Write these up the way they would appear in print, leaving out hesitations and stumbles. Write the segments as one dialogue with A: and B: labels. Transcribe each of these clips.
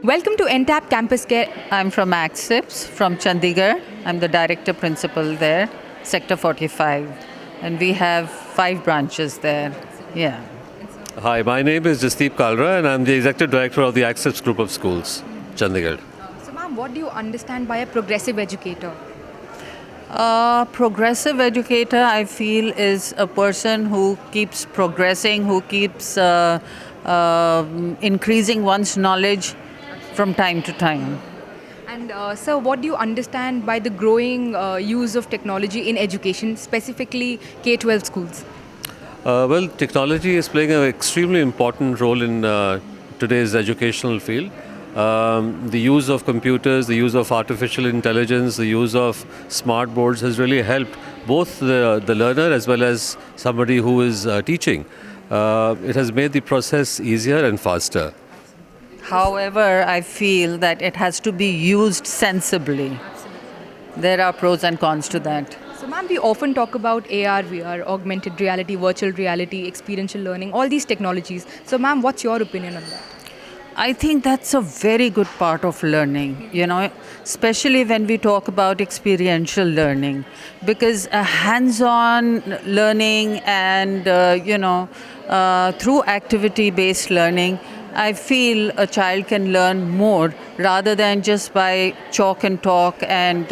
A: Welcome to NTAP Campus Care.
B: I'm from AKSIPS, from Chandigarh. I'm the Director Principal there, Sector 45. And we have 5 branches there. Yeah.
C: Hi, my name is Jasdeep Kalra and I'm the Executive Director of the AKSIPS Group of Schools, Chandigarh.
A: So ma'am, what do you understand by a progressive educator?
B: Progressive educator, I feel, is a person who keeps progressing, who keeps increasing one's knowledge from time to time.
A: And sir, what do you understand by the growing use of technology in education, specifically K-12 schools?
C: Well, technology is playing an extremely important role in today's educational field. The use of computers, the use of artificial intelligence, the use of smart boards has really helped both the learner as well as somebody who is teaching. It has made the process easier and faster.
B: However, I feel that it has to be used sensibly. There are pros and cons to that.
A: So ma'am, we often talk about AR, VR, augmented reality, virtual reality, experiential learning, all these technologies. So ma'am, what's your opinion on that?
B: I think that's a very good part of learning, especially when we talk about experiential learning, because hands-on learning and, through activity-based learning, I feel a child can learn more rather than just by chalk and talk and,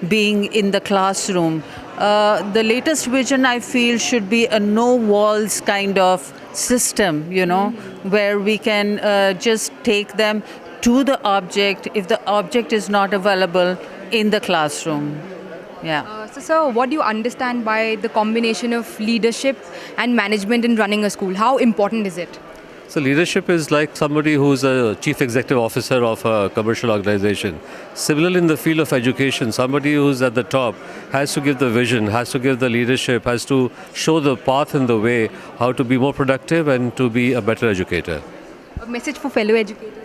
B: being in the classroom. The latest vision, I feel, should be a no walls kind of system, where we can just take them to the object if the object is not available in the classroom. Yeah.
A: So sir, what do you understand by the combination of leadership and management in running a school? How important is it?
C: So leadership is like somebody who's a chief executive officer of a commercial organization. Similarly, in the field of education, somebody who's at the top has to give the vision, has to give the leadership, has to show the path and the way how to be more productive and to be a better educator.
A: A message for fellow educators?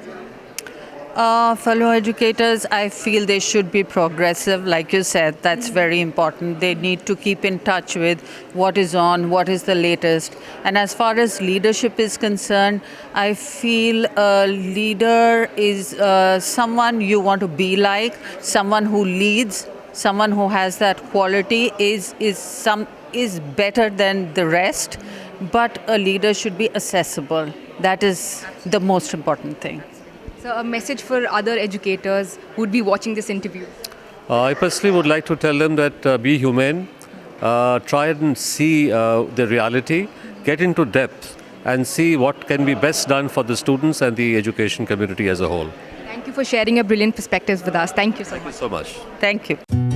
B: Fellow educators, I feel they should be progressive. Like you said, that's very important. They need to keep in touch with what is on, what is the latest. And as far as leadership is concerned, I feel a leader is someone you want to be like, someone who leads, someone who has that quality is better than the rest. But a leader should be accessible. That is the most important thing.
A: So a message for other educators who would be watching this interview?
C: I personally would like to tell them that be humane, try and see the reality, get into depth and see what can be best done for the students and the education community as a whole.
A: Thank you for sharing your brilliant perspectives with us. Thank you so much.
C: Thank you so much.
B: Thank you.